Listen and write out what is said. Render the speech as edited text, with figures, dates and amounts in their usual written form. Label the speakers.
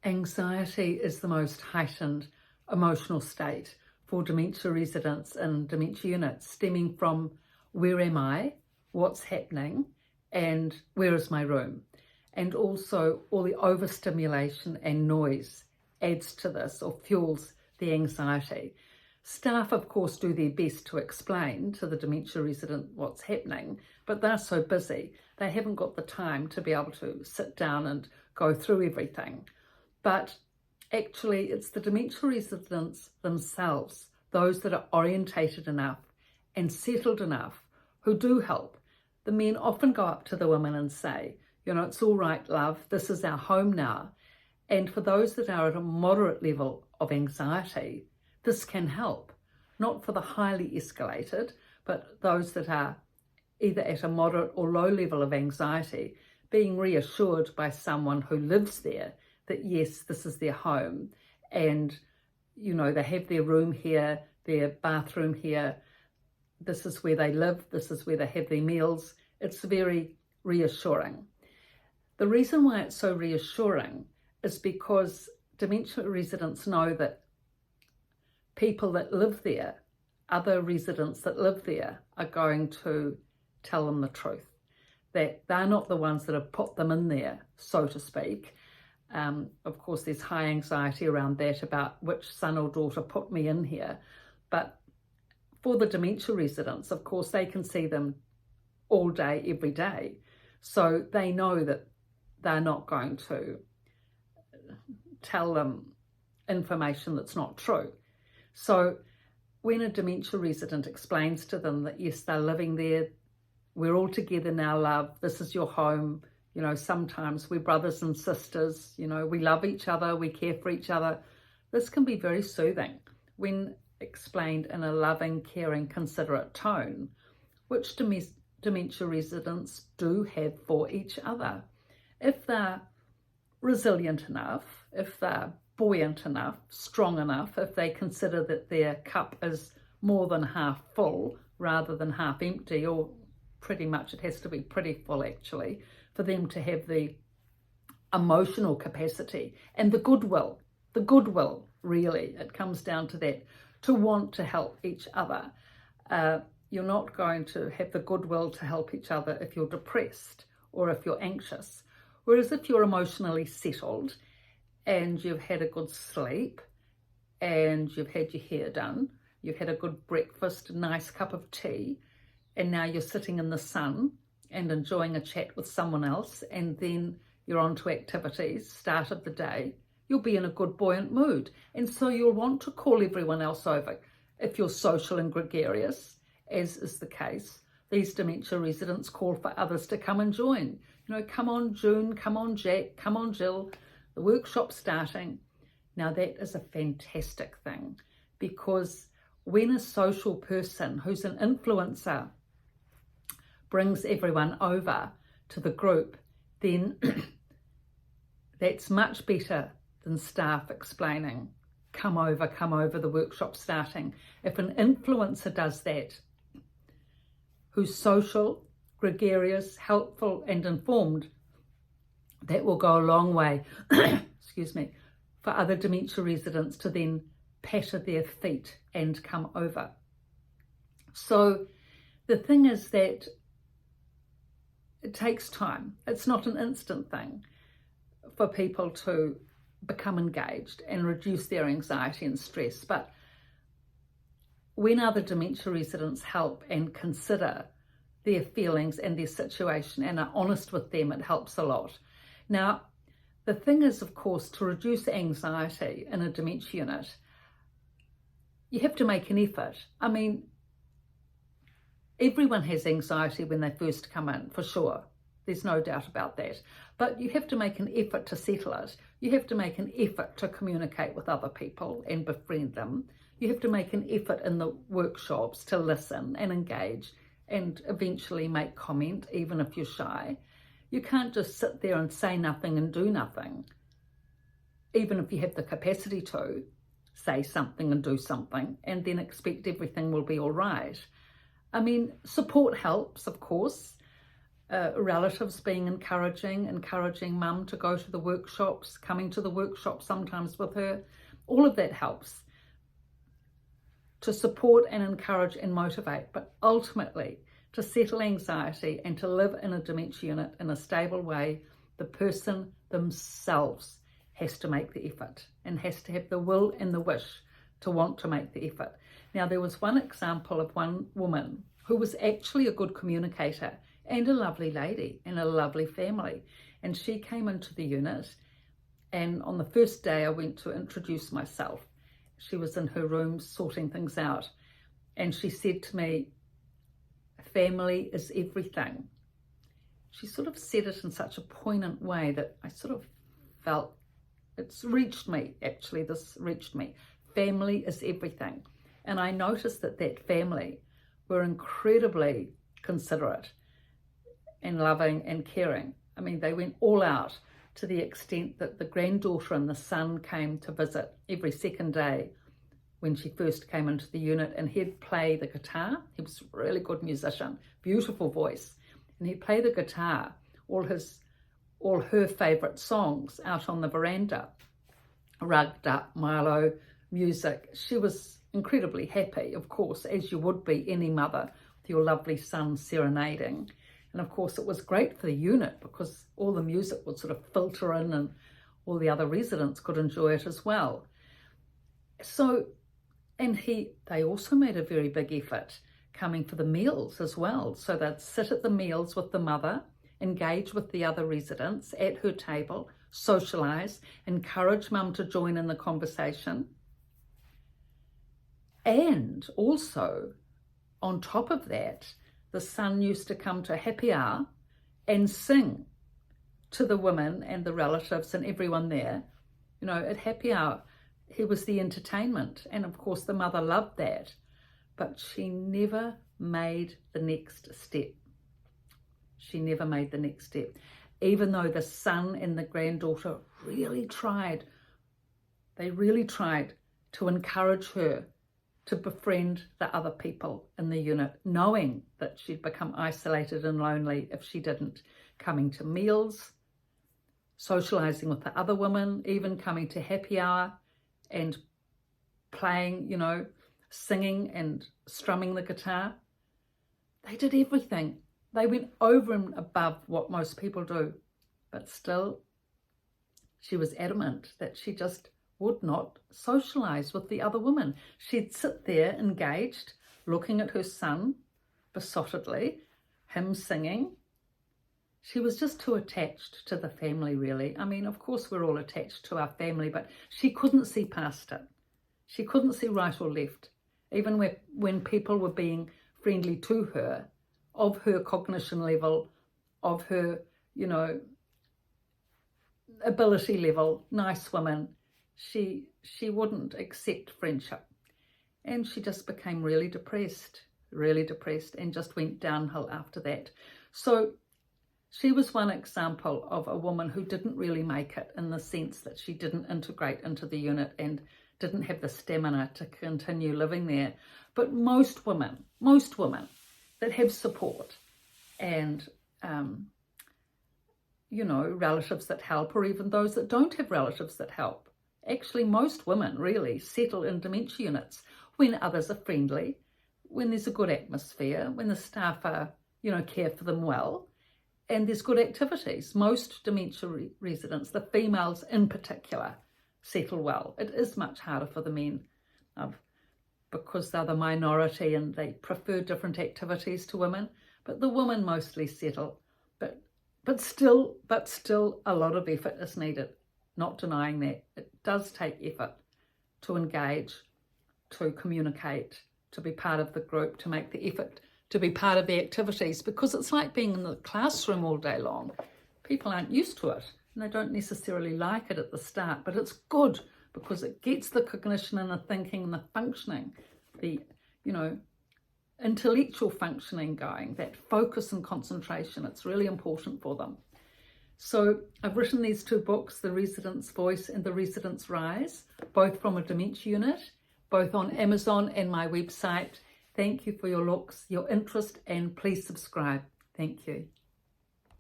Speaker 1: Anxiety is the most heightened emotional state for dementia residents and dementia units, stemming from where am I, what's happening, and where is my room. And also all the overstimulation and noise adds to this or fuels the anxiety. Staff, of course, do their best to explain to the dementia resident what's happening, but they're so busy, they haven't got the time to be able to sit down and go through everything. But actually, it's the dementia residents themselves, those that are orientated enough and settled enough, who do help. The men often go up to the women and say, you know, it's all right, love, this is our home now. And for those that are at a moderate level of anxiety, this can help. Not for the highly escalated, but those that are either at a moderate or low level of anxiety, being reassured by someone who lives there that yes, this is their home, and you know, they have their room here, their bathroom here, this is where they live, this is where they have their meals. It's very reassuring. The reason why it's so reassuring is because dementia residents know that people that live there, other residents that live there, are going to tell them the truth, that they're not the ones that have put them in there, so to speak. Of course, there's high anxiety around that about which son or daughter put me in here. But for the dementia residents, of course, they can see them all day, every day. So they know that they're not going to tell them information that's not true. So when a dementia resident explains to them that, yes, they're living there, we're all together now, love, this is your home. You know, sometimes we're brothers and sisters, you know, we love each other, we care for each other. This can be very soothing when explained in a loving, caring, considerate tone, which dementia residents do have for each other. If they're resilient enough, if they're buoyant enough, strong enough, if they consider that their cup is more than half full rather than half empty, or pretty much it has to be pretty full actually, for them to have the emotional capacity and the goodwill really, it comes down to that, to want to help each other. You're not going to have the goodwill to help each other if you're depressed or if you're anxious. Whereas if you're emotionally settled and you've had a good sleep and you've had your hair done, you've had a good breakfast, a nice cup of tea, and now you're sitting in the sun and enjoying a chat with someone else, and then you're on to activities, start of the day, you'll be in a good buoyant mood. And so you'll want to call everyone else over. If you're social and gregarious, as is the case, these dementia residents call for others to come and join. You know, come on June, come on Jack, come on Jill, the workshop's starting. Now that is a fantastic thing, because when a social person who's an influencer brings everyone over to the group, then that's much better than staff explaining, come over, the workshop's starting. If an influencer does that, who's social, gregarious, helpful and informed, that will go a long way, excuse me, for other dementia residents to then patter their feet and come over. So the thing is that it takes time. It's not an instant thing for people to become engaged and reduce their anxiety and stress. But when other dementia residents help and consider their feelings and their situation and are honest with them, it helps a lot. Now, the thing is, of course, to reduce anxiety in a dementia unit, you have to make an effort. I mean, everyone has anxiety when they first come in, for sure. There's no doubt about that. But you have to make an effort to settle it. You have to make an effort to communicate with other people and befriend them. You have to make an effort in the workshops to listen and engage and eventually make comment, even if you're shy. You can't just sit there and say nothing and do nothing. Even if you have the capacity to say something and do something and then expect everything will be all right. I mean, support helps, of course. relatives being encouraging mum to go to the workshops, coming to the workshops sometimes with her. All of that helps to support and encourage and motivate, but ultimately to settle anxiety and to live in a dementia unit in a stable way, the person themselves has to make the effort and has to have the will and the wish to want to make the effort. Now, there was one example of one woman who was actually a good communicator and a lovely lady and a lovely family. And she came into the unit, and on the first day I went to introduce myself. She was in her room sorting things out, and she said to me, "Family is everything." She sort of said it in such a poignant way that I sort of felt it's reached me, actually, this reached me. Family is everything. And I noticed that that family were incredibly considerate and loving and caring. I mean, they went all out to the extent that the granddaughter and the son came to visit every second day when she first came into the unit, and he'd play the guitar. He was a really good musician, beautiful voice, and he'd play the guitar, all her favourite songs out on the veranda, rugged up, Milo, music. She was incredibly happy, of course, as you would be any mother with your lovely son serenading. And of course it was great for the unit because all the music would sort of filter in and all the other residents could enjoy it as well. So, and they also made a very big effort coming for the meals as well. So they'd sit at the meals with the mother, engage with the other residents at her table, socialise, encourage mum to join in the conversation. And also, on top of that, the son used to come to happy hour and sing to the women and the relatives and everyone there. You know, at happy hour, he was the entertainment. And of course, the mother loved that. But she never made the next step. She never made the next step. Even though the son and the granddaughter really tried, they really tried to encourage her to befriend the other people in the unit, knowing that she'd become isolated and lonely if she didn't. Coming to meals, socialising with the other women, even coming to happy hour and playing, you know, singing and strumming the guitar. They did everything. They went over and above what most people do. But still, she was adamant that she just would not socialise with the other women. She'd sit there engaged, looking at her son besottedly, him singing. She was just too attached to the family, really. I mean, of course we're all attached to our family, but she couldn't see past it. She couldn't see right or left. Even when people were being friendly to her, of her cognition level, of her, you know, ability level, nice women, she wouldn't accept friendship. And she just became really depressed, and just went downhill after that. So she was one example of a woman who didn't really make it, in the sense that she didn't integrate into the unit and didn't have the stamina to continue living there. But most women that have support and, you know, relatives that help, or even those that don't have relatives that help. Actually, most women really settle in dementia units when others are friendly, when there's a good atmosphere, when the staff are, you know, care for them well, and there's good activities. Most dementia residents, the females in particular, settle well. It is much harder for the men because they're the minority and they prefer different activities to women, but the women mostly settle. But still a lot of effort is needed. Not denying that. It does take effort to engage, to communicate, to be part of the group, to make the effort to be part of the activities, because it's like being in the classroom all day long. People aren't used to it and they don't necessarily like it at the start, but it's good because it gets the cognition and the thinking and the functioning, the, you know, intellectual functioning going, that focus and concentration. It's really important for them. So I've written these two books, The Resident's Voice and The Resident's Rise, both from a dementia unit, both on Amazon and my website. Thank you for your looks, your interest, and please subscribe. Thank you.